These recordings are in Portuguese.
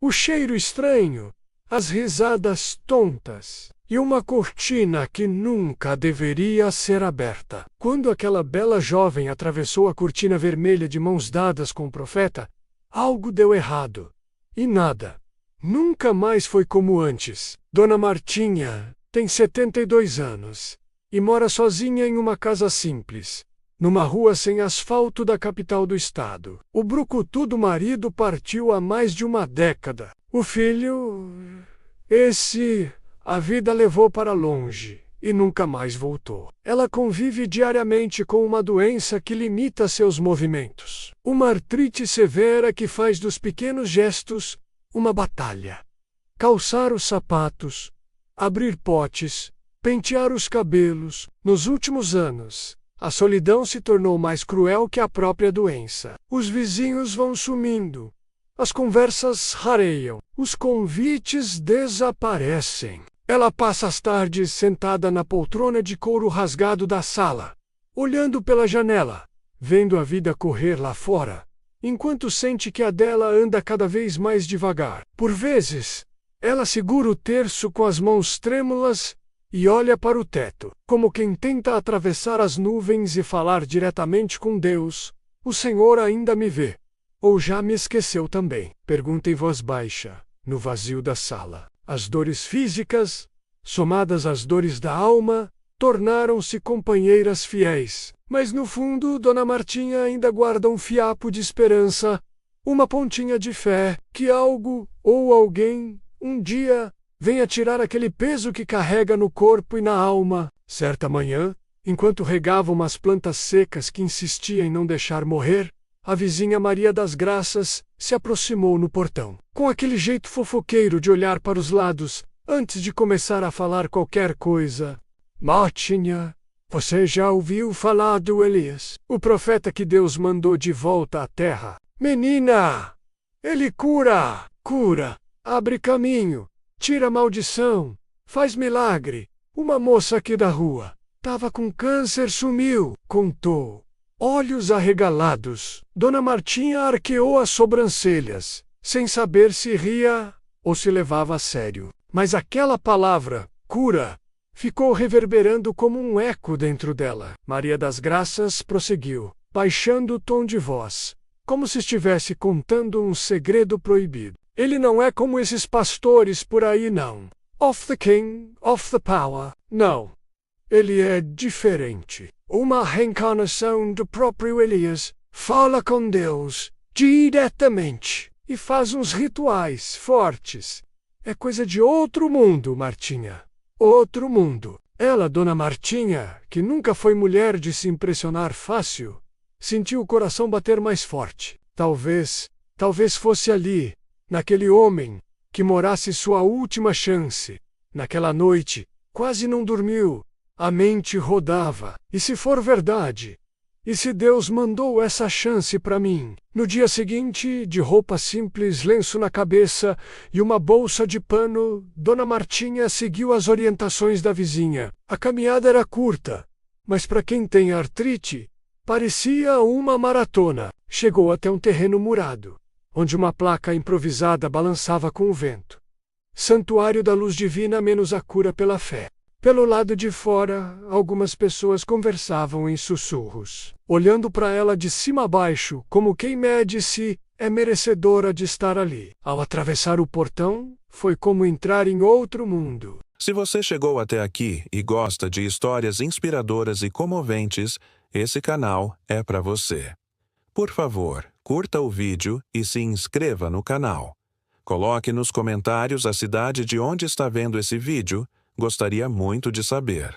O cheiro estranho, as risadas tontas e uma cortina que nunca deveria ser aberta. Quando aquela bela jovem atravessou a cortina vermelha de mãos dadas com o profeta, algo deu errado. E nada. Nunca mais foi como antes. Dona Martinha tem 72 anos e mora sozinha em uma casa simples, numa rua sem asfalto da capital do estado. O brucutu do marido partiu há mais de uma década. O filho... a vida levou para longe e nunca mais voltou. Ela convive diariamente com uma doença que limita seus movimentos. Uma artrite severa que faz dos pequenos gestos uma batalha. Calçar os sapatos, abrir potes, pentear os cabelos. Nos últimos anos, a solidão se tornou mais cruel que a própria doença. Os vizinhos vão sumindo. As conversas rareiam. Os convites desaparecem. Ela passa as tardes sentada na poltrona de couro rasgado da sala, olhando pela janela, vendo a vida correr lá fora, enquanto sente que a dela anda cada vez mais devagar. Por vezes, ela segura o terço com as mãos trêmulas e olha para o teto, como quem tenta atravessar as nuvens e falar diretamente com Deus. O Senhor ainda me vê? Ou já me esqueceu também? Pergunta em voz baixa, no vazio da sala. As dores físicas, somadas às dores da alma, tornaram-se companheiras fiéis. Mas no fundo, Dona Martinha ainda guarda um fiapo de esperança, uma pontinha de fé, que algo ou alguém, um dia, venha tirar aquele peso que carrega no corpo e na alma. Certa manhã, enquanto regava umas plantas secas que insistia em não deixar morrer, a vizinha Maria das Graças se aproximou no portão, com aquele jeito fofoqueiro de olhar para os lados, antes de começar a falar qualquer coisa. Martinha, você já ouviu falar do Elias, o profeta que Deus mandou de volta à terra? Menina, ele cura, abre caminho, tira maldição, faz milagre. Uma moça aqui da rua, tava com câncer, sumiu, contou. Olhos arregalados, Dona Martinha arqueou as sobrancelhas, sem saber se ria ou se levava a sério. Mas aquela palavra, cura, ficou reverberando como um eco dentro dela. Maria das Graças prosseguiu, baixando o tom de voz, como se estivesse contando um segredo proibido. Ele não é como esses pastores por aí, não. Of the king, of the power. Não. Ele é diferente. Uma reencarnação do próprio Elias. Fala com Deus diretamente e faz uns rituais fortes. É coisa de outro mundo, Martinha. Outro mundo. Ela, Dona Martinha, que nunca foi mulher de se impressionar fácil, sentiu o coração bater mais forte. Talvez fosse ali, naquele homem, que morasse sua última chance. Naquela noite, quase não dormiu. A mente rodava. E se for verdade? E se Deus mandou essa chance para mim? No dia seguinte, de roupa simples, lenço na cabeça e uma bolsa de pano, Dona Martinha seguiu as orientações da vizinha. A caminhada era curta, mas para quem tem artrite, parecia uma maratona. Chegou até um terreno murado, onde uma placa improvisada balançava com o vento. Santuário da Luz Divina menos a cura pela fé. Pelo lado de fora, algumas pessoas conversavam em sussurros, olhando para ela de cima a baixo, como quem mede se é merecedora de estar ali. Ao atravessar o portão, foi como entrar em outro mundo. Se você chegou até aqui e gosta de histórias inspiradoras e comoventes, esse canal é para você. Por favor, curta o vídeo e se inscreva no canal. Coloque nos comentários a cidade de onde está vendo esse vídeo. Gostaria muito de saber.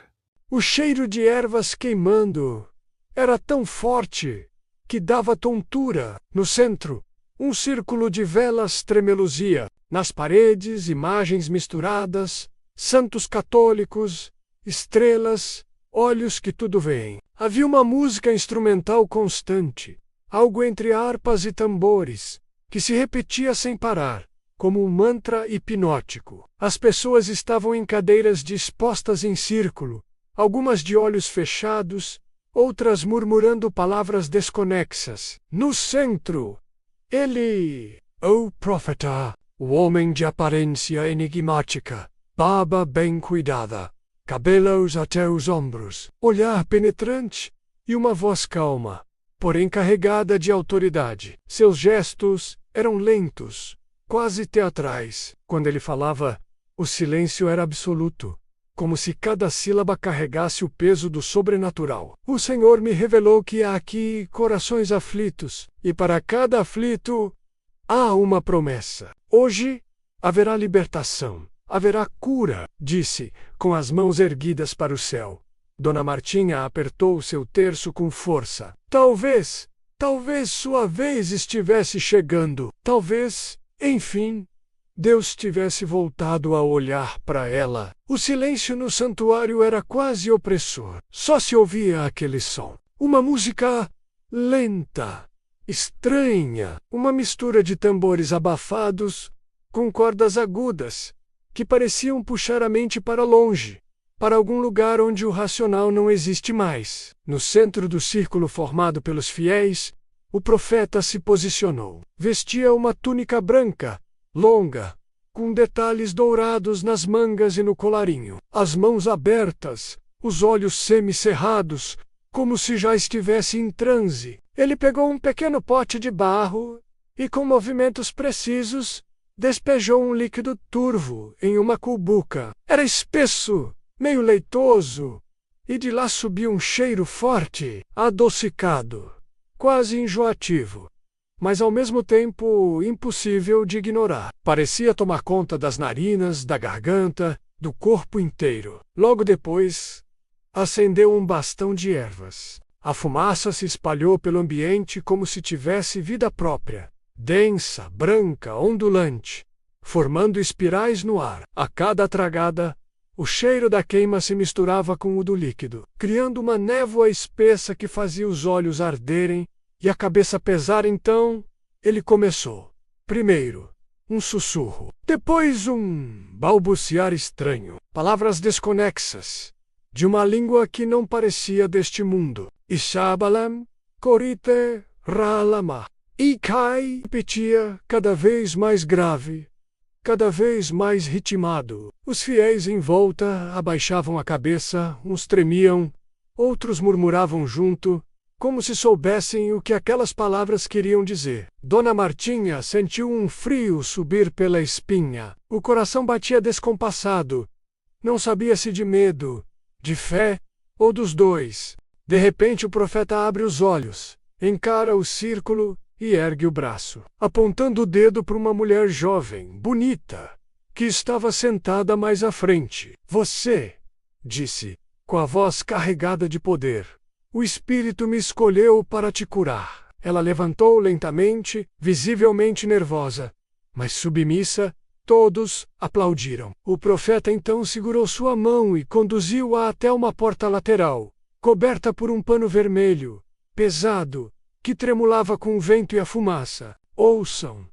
O cheiro de ervas queimando era tão forte que dava tontura. No centro, um círculo de velas tremeluzia. Nas paredes, imagens misturadas, santos católicos, estrelas, olhos que tudo veem. Havia uma música instrumental constante, algo entre harpas e tambores, que se repetia sem parar, como um mantra hipnótico. As pessoas estavam em cadeiras dispostas em círculo, algumas de olhos fechados, outras murmurando palavras desconexas. No centro, ele, o profeta, O homem de aparência enigmática, barba bem cuidada, cabelos até os ombros, olhar penetrante e uma voz calma, porém carregada de autoridade. Seus gestos eram lentos, quase teatrais. Quando ele falava, o silêncio era absoluto, como se cada sílaba carregasse o peso do sobrenatural. O Senhor me revelou que há aqui corações aflitos, e para cada aflito há uma promessa. Hoje haverá libertação, haverá cura, disse, com as mãos erguidas para o céu. Dona Martinha apertou seu terço com força. Talvez sua vez estivesse chegando. Talvez, enfim, Deus tivesse voltado a olhar para ela. O silêncio no santuário era quase opressor. Só se ouvia aquele som. Uma música lenta, estranha, uma mistura de tambores abafados com cordas agudas, que pareciam puxar a mente para longe, para algum lugar onde o racional não existe mais. No centro do círculo formado pelos fiéis, o profeta se posicionou. Vestia uma túnica branca, longa, com detalhes dourados nas mangas e no colarinho. As mãos abertas, os olhos semicerrados, como se já estivesse em transe. Ele pegou um pequeno pote de barro e, com movimentos precisos, despejou um líquido turvo em uma cubuca. Era espesso, meio leitoso, e de lá subia um cheiro forte, adocicado, quase enjoativo, mas ao mesmo tempo impossível de ignorar. Parecia tomar conta das narinas, da garganta, do corpo inteiro. Logo depois, acendeu um bastão de ervas. A fumaça se espalhou pelo ambiente como se tivesse vida própria, densa, branca, ondulante, formando espirais no ar. A cada tragada, o cheiro da queima se misturava com o do líquido, criando uma névoa espessa que fazia os olhos arderem e a cabeça pesar. Então, ele começou. Primeiro, um sussurro. Depois um balbuciar estranho. Palavras desconexas, de uma língua que não parecia deste mundo. Ishabalam, Korite, Ralama. E Kai repetia, cada vez mais grave, cada vez mais ritmado. Os fiéis em volta abaixavam a cabeça, uns tremiam, outros murmuravam junto, como se soubessem o que aquelas palavras queriam dizer. Dona Martinha sentiu um frio subir pela espinha. O coração batia descompassado. Não sabia se de medo, de fé ou dos dois. De repente o profeta abre os olhos, encara o círculo e ergue o braço, apontando o dedo para uma mulher jovem, bonita, que estava sentada mais à frente. Você, disse, com a voz carregada de poder, o Espírito me escolheu para te curar. Ela levantou lentamente, visivelmente nervosa, mas submissa. Todos aplaudiram. O profeta então segurou sua mão e conduziu-a até uma porta lateral, coberta por um pano vermelho, pesado, que tremulava com o vento e a fumaça. Ouçam.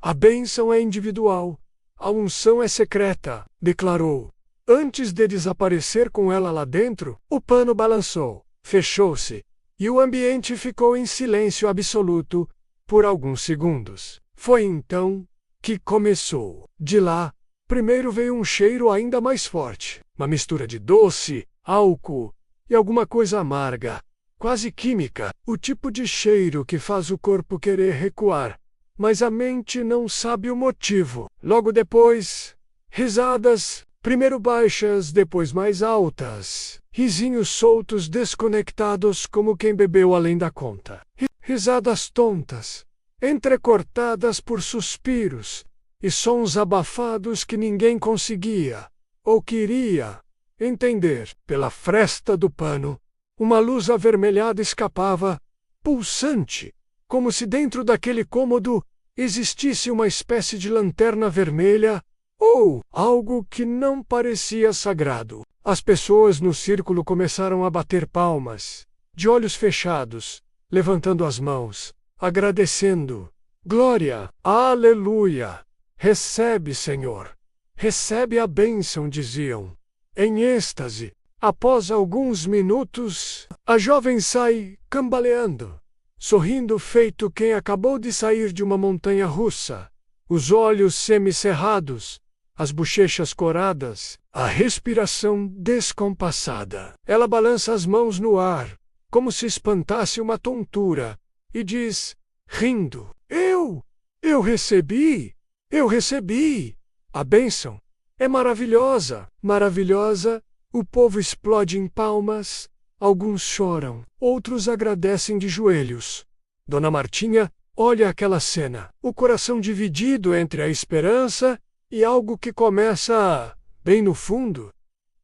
A bênção é individual, a unção é secreta, declarou. Antes de desaparecer com ela lá dentro, o pano balançou, fechou-se, e o ambiente ficou em silêncio absoluto por alguns segundos. Foi então que começou. De lá, primeiro veio um cheiro ainda mais forte, uma mistura de doce, álcool e alguma coisa amarga, quase química, o tipo de cheiro que faz o corpo querer recuar, mas a mente não sabe o motivo. Logo depois, risadas, primeiro baixas, depois mais altas, risinhos soltos desconectados como quem bebeu além da conta. Risadas tontas, entrecortadas por suspiros e sons abafados que ninguém conseguia, ou queria, entender. Pela fresta do pano, uma luz avermelhada escapava, pulsante, como se dentro daquele cômodo existisse uma espécie de lanterna vermelha, ou algo que não parecia sagrado. As pessoas no círculo começaram a bater palmas, de olhos fechados, levantando as mãos, agradecendo. Glória, aleluia! Recebe, Senhor! Recebe a bênção, diziam. Em êxtase, após alguns minutos, a jovem sai cambaleando, sorrindo feito quem acabou de sair de uma montanha russa. os olhos semicerrados, as bochechas coradas, a respiração descompassada. Ela balança as mãos no ar, como se espantasse uma tontura, e diz, rindo, Eu recebi! Eu recebi! A bênção é maravilhosa, maravilhosa. O povo explode em palmas, alguns choram, outros agradecem de joelhos. Dona Martinha olha aquela cena, o coração dividido entre a esperança e algo que começa, bem no fundo,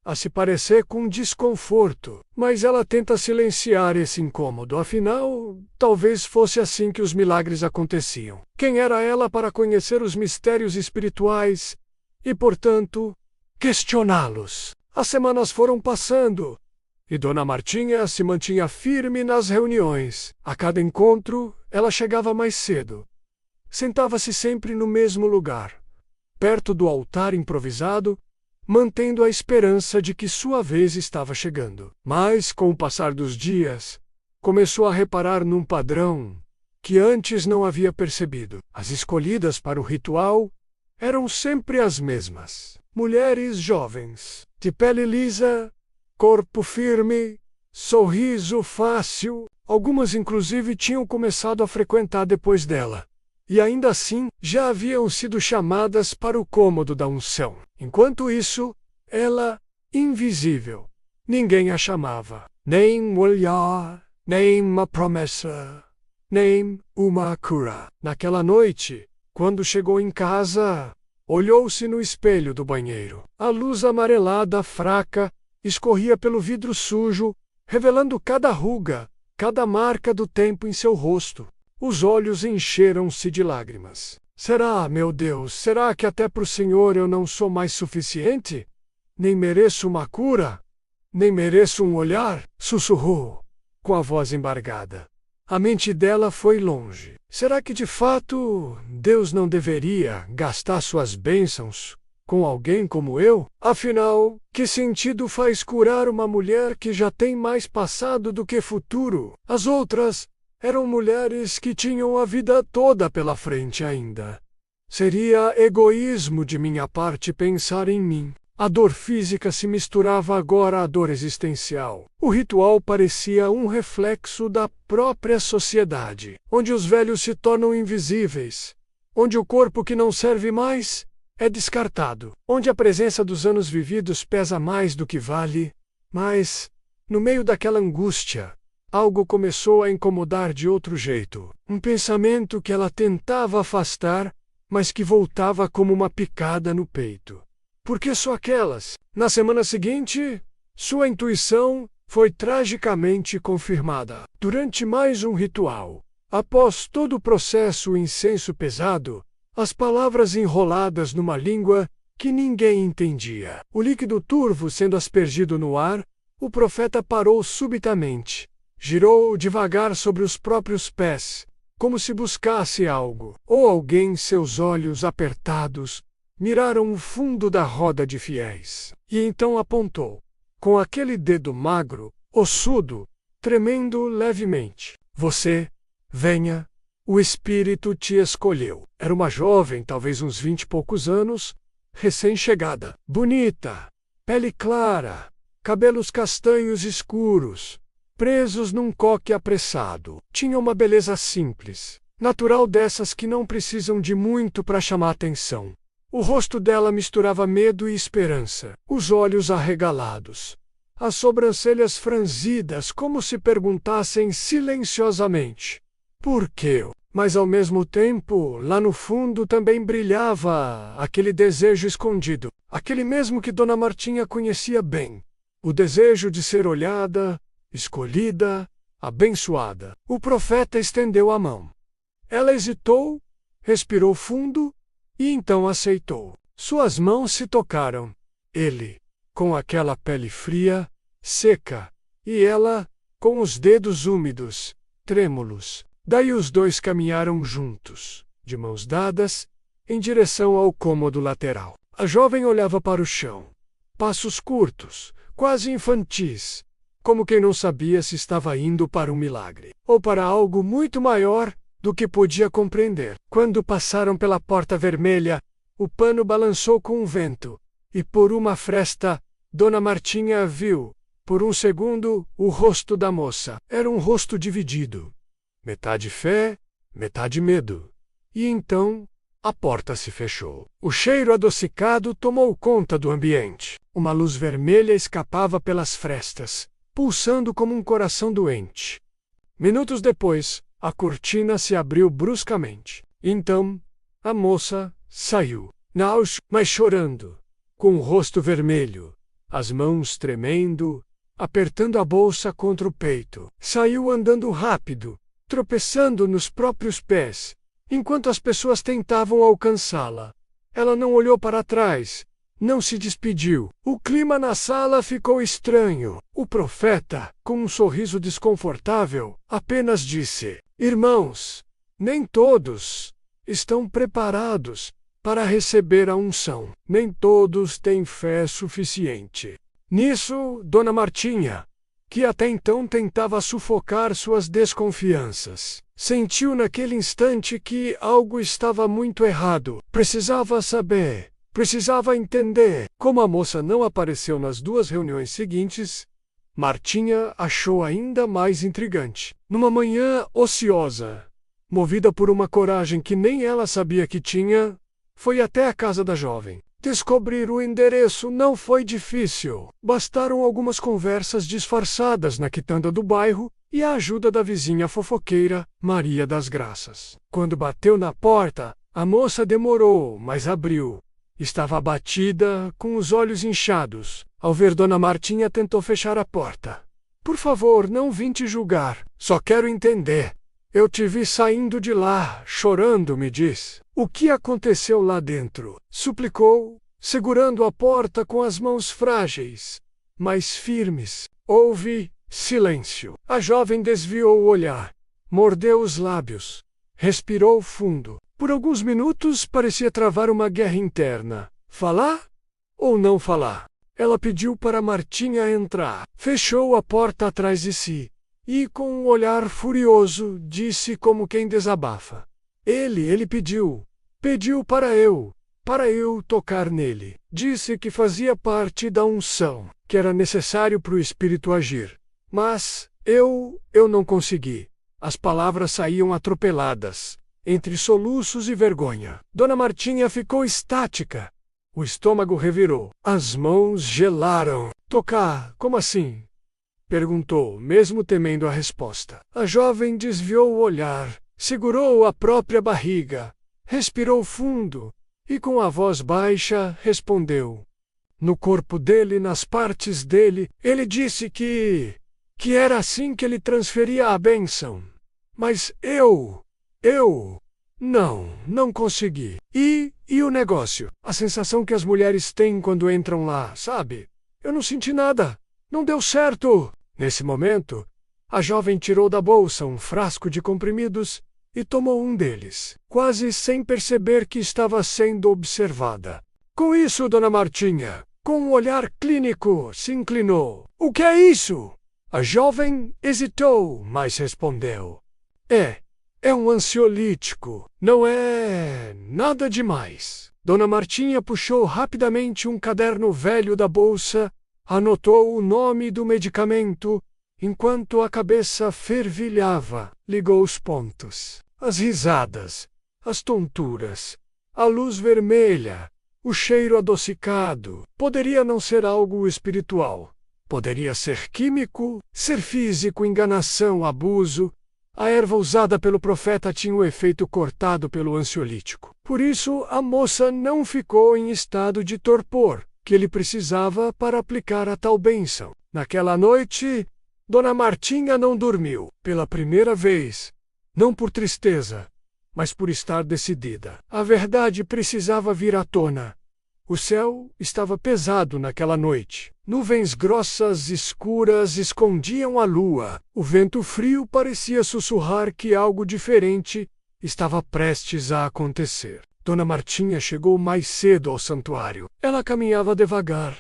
a se parecer com desconforto. Mas ela tenta silenciar esse incômodo, afinal, talvez fosse assim que os milagres aconteciam. Quem era ela para conhecer os mistérios espirituais e, portanto, questioná-los? As semanas foram passando e Dona Martinha se mantinha firme nas reuniões. A cada encontro, ela chegava mais cedo. Sentava-se sempre no mesmo lugar, perto do altar improvisado, mantendo a esperança de que sua vez estava chegando. Mas, com o passar dos dias, começou a reparar num padrão que antes não havia percebido. As escolhidas para o ritual eram sempre as mesmas. Mulheres jovens, de pele lisa, corpo firme, sorriso fácil. Algumas inclusive tinham começado a frequentar depois dela. E ainda assim, já haviam sido chamadas para o cômodo da unção. Enquanto isso, ela, invisível, ninguém a chamava. Nem um olhar, nem uma promessa, nem uma cura. Naquela noite, quando chegou em casa, olhou-se no espelho do banheiro. A luz amarelada, fraca, escorria pelo vidro sujo, revelando cada ruga, cada marca do tempo em seu rosto. Os olhos encheram-se de lágrimas. Será, meu Deus, será que até para o Senhor eu não sou mais suficiente? Nem mereço uma cura? Nem mereço um olhar? Sussurrou, com a voz embargada. A mente dela foi longe. Será que de fato Deus não deveria gastar suas bênçãos com alguém como eu? Afinal, que sentido faz curar uma mulher que já tem mais passado do que futuro? As outras eram mulheres que tinham a vida toda pela frente ainda. Seria egoísmo de minha parte pensar em mim. A dor física se misturava agora à dor existencial. O ritual parecia um reflexo da própria sociedade, onde os velhos se tornam invisíveis, onde o corpo que não serve mais é descartado, onde a presença dos anos vividos pesa mais do que vale. Mas, no meio daquela angústia, algo começou a incomodar de outro jeito. Um pensamento que ela tentava afastar, mas que voltava como uma picada no peito. Por que só aquelas? Na semana seguinte, sua intuição foi tragicamente confirmada. Durante mais um ritual, após todo o processo, o incenso pesado, as palavras enroladas numa língua que ninguém entendia. O líquido turvo sendo aspergido no ar, o profeta parou subitamente. Girou devagar sobre os próprios pés, como se buscasse algo. Ou alguém, seus olhos apertados, miraram o fundo da roda de fiéis. E então apontou, com aquele dedo magro, ossudo, tremendo levemente. Você, venha, o Espírito te escolheu. Era uma jovem, talvez uns 20 e poucos anos, recém-chegada. Bonita, pele clara, cabelos castanhos escuros, presos num coque apressado. Tinha uma beleza simples, natural, dessas que não precisam de muito para chamar atenção. O rosto dela misturava medo e esperança, os olhos arregalados, as sobrancelhas franzidas, como se perguntassem silenciosamente: por quê? Mas ao mesmo tempo, lá no fundo também brilhava aquele desejo escondido, aquele mesmo que Dona Martinha conhecia bem, o desejo de ser olhada, escolhida, abençoada. O profeta estendeu a mão. Ela hesitou, respirou fundo e então aceitou. Suas mãos se tocaram. Ele, com aquela pele fria, seca, e ela, com os dedos úmidos, trêmulos. Daí os dois caminharam juntos, de mãos dadas, em direção ao cômodo lateral. A jovem olhava para o chão. Passos curtos, quase infantis, como quem não sabia se estava indo para um milagre ou para algo muito maior, do que podia compreender. Quando passaram pela porta vermelha, o pano balançou com o vento, e por uma fresta, Dona Martinha viu, por um segundo, o rosto da moça. Era um rosto dividido. Metade fé, metade medo. E então, a porta se fechou. O cheiro adocicado tomou conta do ambiente. Uma luz vermelha escapava pelas frestas, pulsando como um coração doente. Minutos depois, a cortina se abriu bruscamente. Então, a moça saiu, mas chorando, com o rosto vermelho, as mãos tremendo, apertando a bolsa contra o peito. Saiu andando rápido, tropeçando nos próprios pés, enquanto as pessoas tentavam alcançá-la. Ela não olhou para trás, não se despediu. O clima na sala ficou estranho. O profeta, com um sorriso desconfortável, apenas disse: Irmãos, nem todos estão preparados para receber a unção. Nem todos têm fé suficiente. Nisso, Dona Martinha, que até então tentava sufocar suas desconfianças, sentiu naquele instante que algo estava muito errado. Precisava saber, precisava entender. Como a moça não apareceu nas duas reuniões seguintes, Martinha achou ainda mais intrigante. Numa manhã ociosa, movida por uma coragem que nem ela sabia que tinha, foi até a casa da jovem. Descobrir o endereço não foi difícil. Bastaram algumas conversas disfarçadas na quitanda do bairro e a ajuda da vizinha fofoqueira, Maria das Graças. Quando bateu na porta, a moça demorou, mas abriu. Estava abatida, com os olhos inchados. Ao ver Dona Martinha, tentou fechar a porta. Por favor, não vim te julgar. Só quero entender. Eu te vi saindo de lá, chorando, me diz. O que aconteceu lá dentro? Suplicou, segurando a porta com as mãos frágeis, mas firmes. Houve silêncio. A jovem desviou o olhar, mordeu os lábios, respirou fundo. Por alguns minutos parecia travar uma guerra interna. Falar ou não falar? Ela pediu para Martinha entrar. Fechou a porta atrás de si. E, com um olhar furioso, disse como quem desabafa. Ele pediu. Pediu para eu tocar nele. Disse que fazia parte da unção, que era necessário para o Espírito agir. Mas eu não consegui. As palavras saíam atropeladas, entre soluços e vergonha. Dona Martinha ficou estática. O estômago revirou. As mãos gelaram. Tocar? Como assim? Perguntou, mesmo temendo a resposta. A jovem desviou o olhar, segurou a própria barriga, respirou fundo e, com a voz baixa, respondeu. No corpo dele, nas partes dele, ele disse que era assim que ele transferia a bênção. Mas eu não consegui. E o negócio? A sensação que as mulheres têm quando entram lá, sabe? Eu não senti nada. Não deu certo. Nesse momento, a jovem tirou da bolsa um frasco de comprimidos e tomou um deles, quase sem perceber que estava sendo observada. Com isso, Dona Martinha, com um olhar clínico, se inclinou. O que é isso? A jovem hesitou, mas respondeu. É um ansiolítico. Não é nada demais. Dona Martinha puxou rapidamente um caderno velho da bolsa, anotou o nome do medicamento, enquanto a cabeça fervilhava, ligou os pontos. As risadas, as tonturas, a luz vermelha, o cheiro adocicado. Poderia não ser algo espiritual. Poderia ser químico, ser físico, enganação, abuso. A erva usada pelo profeta tinha o efeito cortado pelo ansiolítico. Por isso, a moça não ficou em estado de torpor que ele precisava para aplicar a tal bênção. Naquela noite, Dona Martinha não dormiu. Pela primeira vez, não por tristeza, mas por estar decidida. A verdade precisava vir à tona. O céu estava pesado naquela noite. Nuvens grossas, escuras, escondiam a lua. O vento frio parecia sussurrar que algo diferente estava prestes a acontecer. Dona Martinha chegou mais cedo ao santuário. Ela caminhava devagar,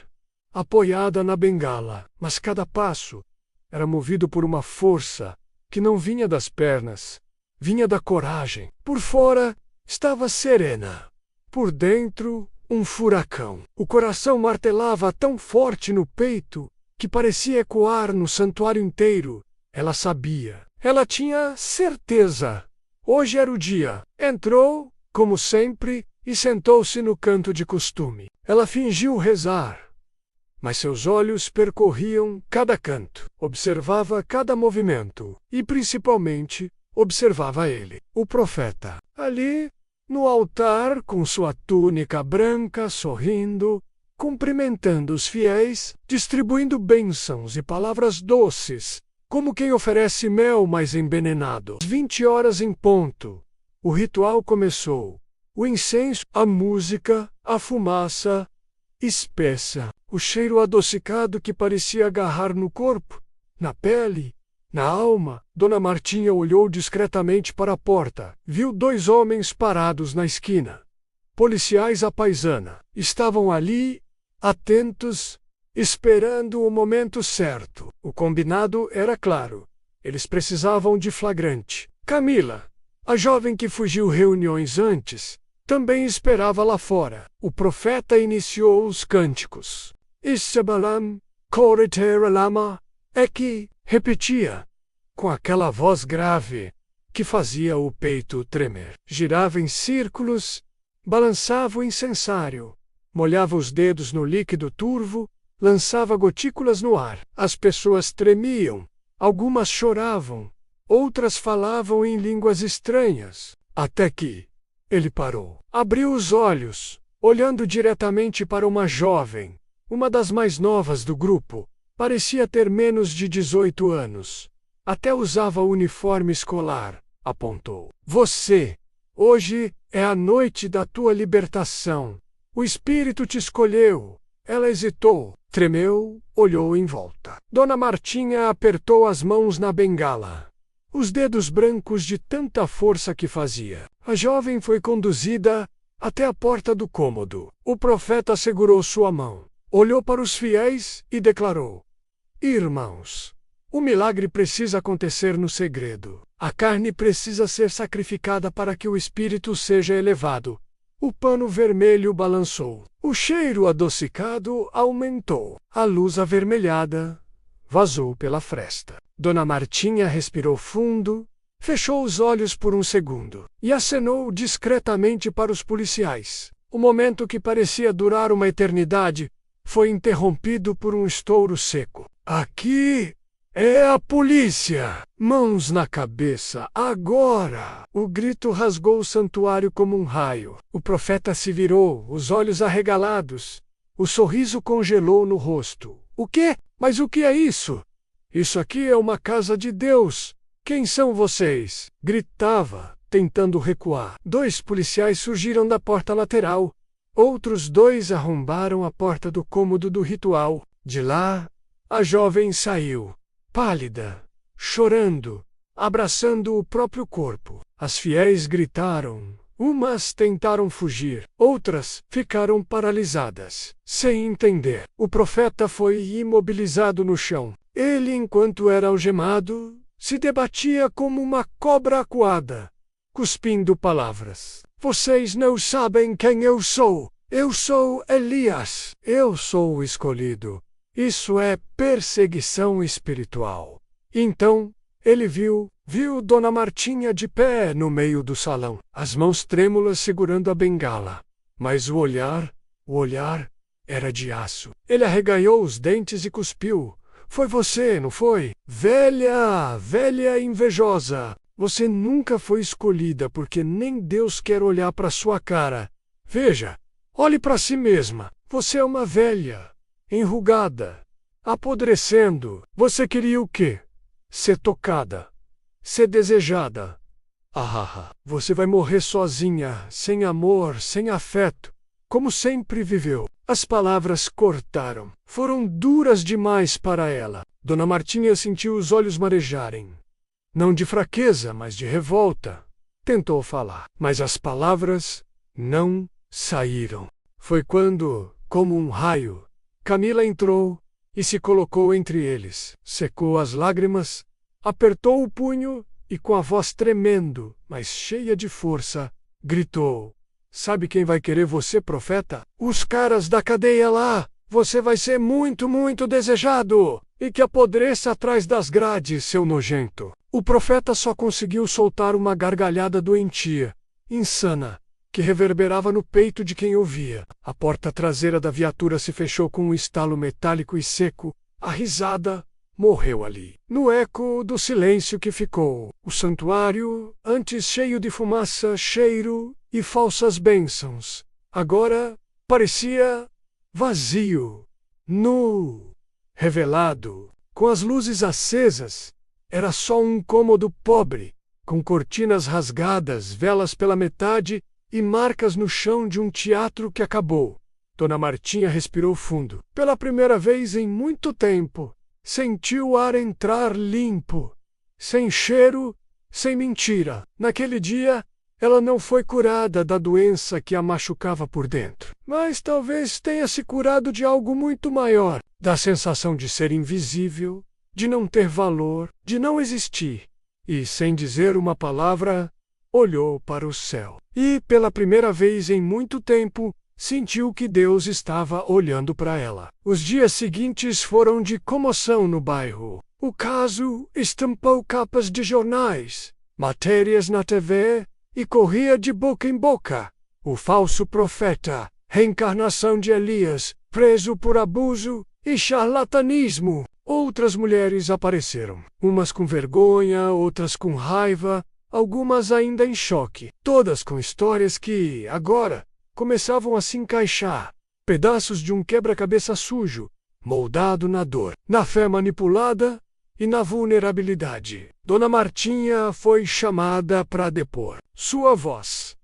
apoiada na bengala, mas cada passo era movido por uma força que não vinha das pernas, vinha da coragem. Por fora, estava serena. Por dentro, um furacão. O coração martelava tão forte no peito que parecia ecoar no santuário inteiro. Ela sabia. Ela tinha certeza. Hoje era o dia. Entrou, como sempre, e sentou-se no canto de costume. Ela fingiu rezar, mas seus olhos percorriam cada canto, observava cada movimento e, principalmente, observava ele, o profeta. Ali, no altar, com sua túnica branca, sorrindo, cumprimentando os fiéis, distribuindo bênçãos e palavras doces, como quem oferece mel mais envenenado. Às 20 horas em ponto, o ritual começou. O incenso, a música, a fumaça espessa, o cheiro adocicado que parecia agarrar no corpo, na pele, na alma. Dona Martinha olhou discretamente para a porta. Viu 2 homens parados na esquina. Policiais à paisana. Estavam ali, atentos, esperando o momento certo. O combinado era claro. Eles precisavam de flagrante. Camila, a jovem que fugiu reuniões antes, também esperava lá fora. O profeta iniciou os cânticos. Issabalam, Koretera Lama, Eki, repetia, com aquela voz grave que fazia o peito tremer. Girava em círculos, balançava o incensário, molhava os dedos no líquido turvo, lançava gotículas no ar. As pessoas tremiam, algumas choravam, outras falavam em línguas estranhas, até que ele parou. Abriu os olhos, olhando diretamente para uma jovem, uma das mais novas do grupo. Parecia ter menos de 18 anos. Até usava uniforme escolar, apontou. Você, hoje é a noite da tua libertação. O Espírito te escolheu. Ela hesitou, tremeu, olhou em volta. Dona Martinha apertou as mãos na bengala, os dedos brancos de tanta força que fazia. A jovem foi conduzida até a porta do cômodo. O profeta segurou sua mão, olhou para os fiéis e declarou: Irmãos, o milagre precisa acontecer no segredo. A carne precisa ser sacrificada para que o espírito seja elevado. O pano vermelho balançou. O cheiro adocicado aumentou. A luz avermelhada vazou pela fresta. Dona Martinha respirou fundo, fechou os olhos por um segundo e acenou discretamente para os policiais. O momento que parecia durar uma eternidade foi interrompido por um estouro seco. Aqui é a polícia! Mãos na cabeça, agora! O grito rasgou o santuário como um raio. O profeta se virou, os olhos arregalados. O sorriso congelou no rosto. O quê? Mas o que é isso? Isso aqui é uma casa de Deus. Quem são vocês? Gritava, tentando recuar. 2 policiais surgiram da porta lateral. Outros 2 arrombaram a porta do cômodo do ritual. De lá, a jovem saiu, pálida, chorando, abraçando o próprio corpo. As fiéis gritaram. Umas tentaram fugir, outras ficaram paralisadas, sem entender. O profeta foi imobilizado no chão. Ele, enquanto era algemado, se debatia como uma cobra acuada, cuspindo palavras. Vocês não sabem quem eu sou. Eu sou Elias. Eu sou o escolhido. Isso é perseguição espiritual. Então, ele viu Dona Martinha de pé no meio do salão, as mãos trêmulas segurando a bengala. Mas o olhar era de aço. Ele arreganhou os dentes e cuspiu. Foi você, não foi? Velha invejosa. Você nunca foi escolhida porque nem Deus quer olhar para sua cara. Veja, olhe para si mesma. Você é uma velha, enrugada, apodrecendo. Você queria o quê? Ser tocada. Ser desejada. Você vai morrer sozinha, sem amor, sem afeto, como sempre viveu. As palavras cortaram. Foram duras demais para ela. Dona Martinha sentiu os olhos marejarem. Não de fraqueza, mas de revolta. Tentou falar, mas as palavras não saíram. Foi quando, como um raio, Camila entrou e se colocou entre eles. Secou as lágrimas, apertou o punho e com a voz tremendo, mas cheia de força, gritou: Sabe quem vai querer você, profeta? Os caras da cadeia lá! Você vai ser muito, muito desejado! E que apodreça atrás das grades, seu nojento! O profeta só conseguiu soltar uma gargalhada doentia, insana, que reverberava no peito de quem ouvia. A porta traseira da viatura se fechou com um estalo metálico e seco. A risada morreu ali, no eco do silêncio que ficou. O santuário, antes cheio de fumaça, cheiro e falsas bênçãos, agora parecia vazio, nu, revelado, com as luzes acesas. Era só um cômodo pobre, com cortinas rasgadas, velas pela metade e marcas no chão de um teatro que acabou. Dona Martinha respirou fundo. Pela primeira vez em muito tempo, sentiu o ar entrar limpo, sem cheiro, sem mentira. Naquele dia, ela não foi curada da doença que a machucava por dentro, mas talvez tenha se curado de algo muito maior, da sensação de ser invisível, de não ter valor, de não existir. E, sem dizer uma palavra, olhou para o céu. E, pela primeira vez em muito tempo, sentiu que Deus estava olhando para ela. Os dias seguintes foram de comoção no bairro. O caso estampou capas de jornais, matérias na TV e corria de boca em boca. O falso profeta, reencarnação de Elias, preso por abuso e charlatanismo. Outras mulheres apareceram, umas com vergonha, outras com raiva, algumas ainda em choque, todas com histórias que, agora, começavam a se encaixar. Pedaços de um quebra-cabeça sujo, moldado na dor, na fé manipulada e na vulnerabilidade. Dona Martinha foi chamada para depor. Sua voz,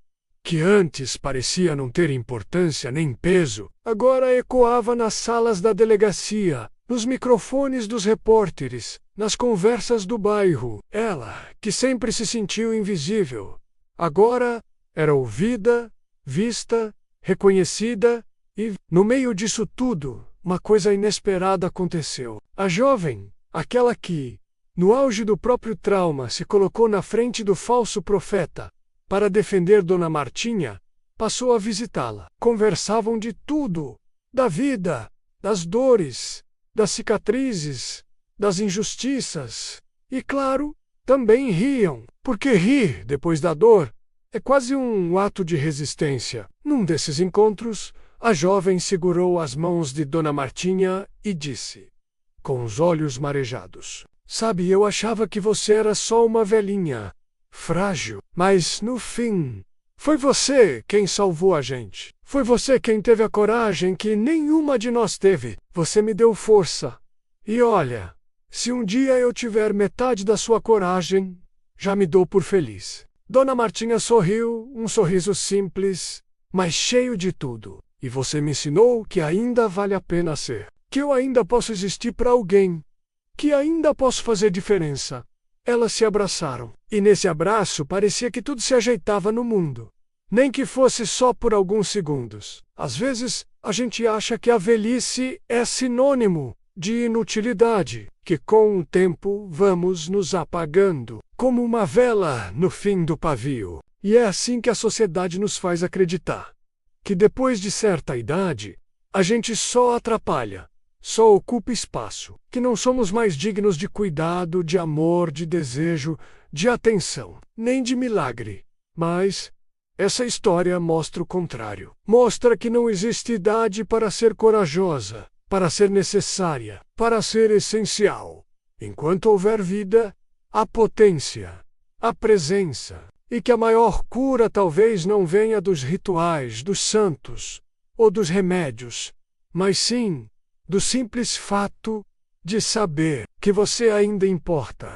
que antes parecia não ter importância nem peso, agora ecoava nas salas da delegacia, nos microfones dos repórteres, nas conversas do bairro. Ela, que sempre se sentiu invisível, agora era ouvida, vista, reconhecida e, no meio disso tudo, uma coisa inesperada aconteceu. A jovem, aquela que, no auge do próprio trauma, se colocou na frente do falso profeta para defender Dona Martinha, passou a visitá-la. Conversavam de tudo, da vida, das dores, das cicatrizes, das injustiças. E, claro, também riam, porque rir depois da dor é quase um ato de resistência. Num desses encontros, a jovem segurou as mãos de Dona Martinha e disse, com os olhos marejados: Sabe, eu achava que você era só uma velhinha, frágil, mas, no fim, foi você quem salvou a gente. Foi você quem teve a coragem que nenhuma de nós teve. Você me deu força. E olha, se um dia eu tiver metade da sua coragem, já me dou por feliz. Dona Martinha sorriu, um sorriso simples, mas cheio de tudo. E você me ensinou que ainda vale a pena ser. Que eu ainda posso existir para alguém. Que ainda posso fazer diferença. Elas se abraçaram. E nesse abraço parecia que tudo se ajeitava no mundo. Nem que fosse só por alguns segundos. Às vezes, a gente acha que a velhice é sinônimo de inutilidade, que com o tempo vamos nos apagando, como uma vela no fim do pavio. E é assim que a sociedade nos faz acreditar. Que depois de certa idade, a gente só atrapalha, só ocupa espaço, que não somos mais dignos de cuidado, de amor, de desejo, de atenção, nem de milagre. Mas essa história mostra o contrário. Mostra que não existe idade para ser corajosa, para ser necessária, para ser essencial. Enquanto houver vida, há potência, há presença. E que a maior cura talvez não venha dos rituais, dos santos, ou dos remédios, mas sim do simples fato de saber que você ainda importa.